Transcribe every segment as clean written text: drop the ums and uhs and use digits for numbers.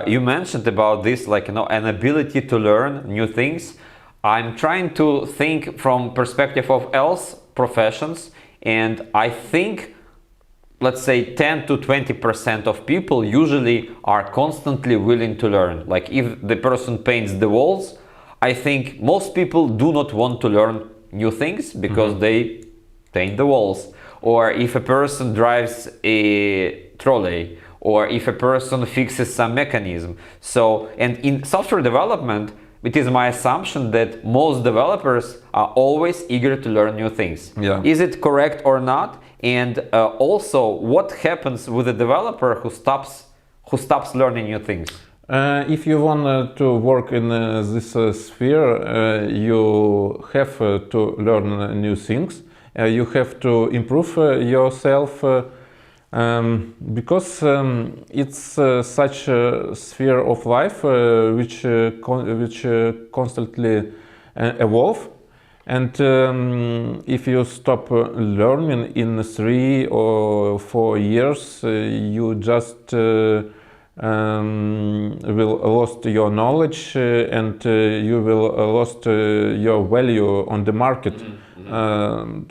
You mentioned about this, like, an ability to learn new things. I'm trying to think from perspective of else professions, and I think, let's say 10 to 20% of people usually are constantly willing to learn. Like if the person paints the walls, I think most people do not want to learn new things because they paint the walls. Or if a person drives a trolley, or if a person fixes some mechanism. So, and in software development, it is my assumption that most developers are always eager to learn new things. Yeah. Is it correct or not? And also, what happens with a developer who stops learning new things? If you want to work in this sphere, you have to learn new things. You have to improve yourself because it's such a sphere of life which constantly evolve. And if you stop learning in 3 or 4 years, you just will lost your knowledge and you will lost your value on the market.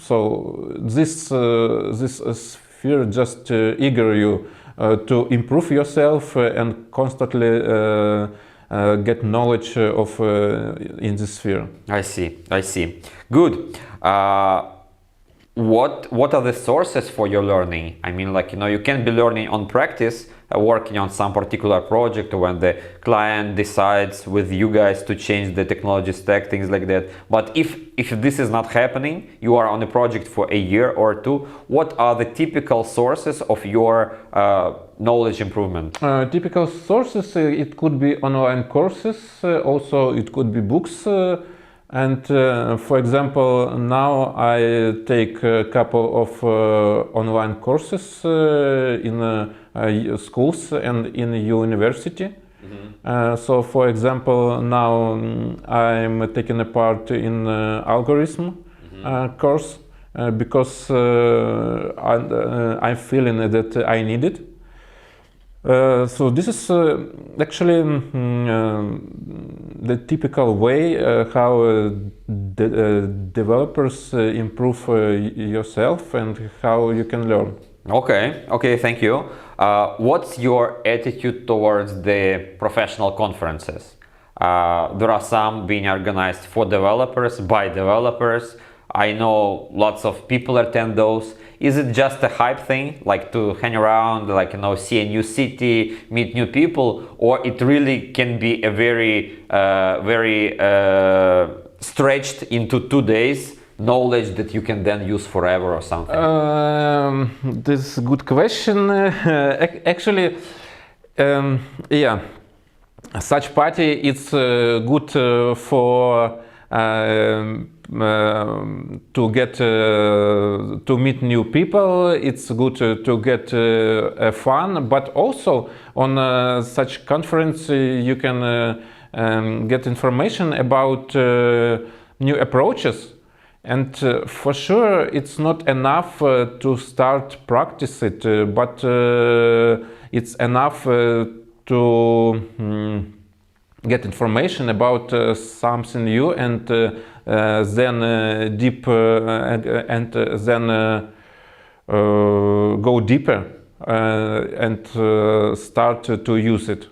So this sphere just eager you to improve yourself and constantly get knowledge of in this sphere. I see. Good. What are the sources for your learning? I mean, like, you can be learning on practice, working on some particular project, when the client decides with you guys to change the technology stack, things like that. But if this is not happening, you are on a project for a year or two, what are the typical sources of your knowledge improvement? Typical sources, it could be online courses, also it could be books. And for example, now I take a couple of online courses in schools and in university. So for example, now I'm taking a part in algorithm course because I'm feeling that I need it. So this is actually the typical way how developers improve yourself and how you can learn. Okay, thank you. What's your attitude towards the professional conferences? There are some being organized for developers, by developers. I know lots of people attend those. Is it just a hype thing, like to hang around, like, see a new city, meet new people, or it really can be a very stretched into 2 days knowledge that you can then use forever or something? This is a good question. Actually, yeah, such party it's good for to get to meet new people. It's good to get fun, but also on such conference you can get information about new approaches. And for sure it's not enough to start practice it, but it's enough to get information about something new and then deep and then go deeper and start to use it.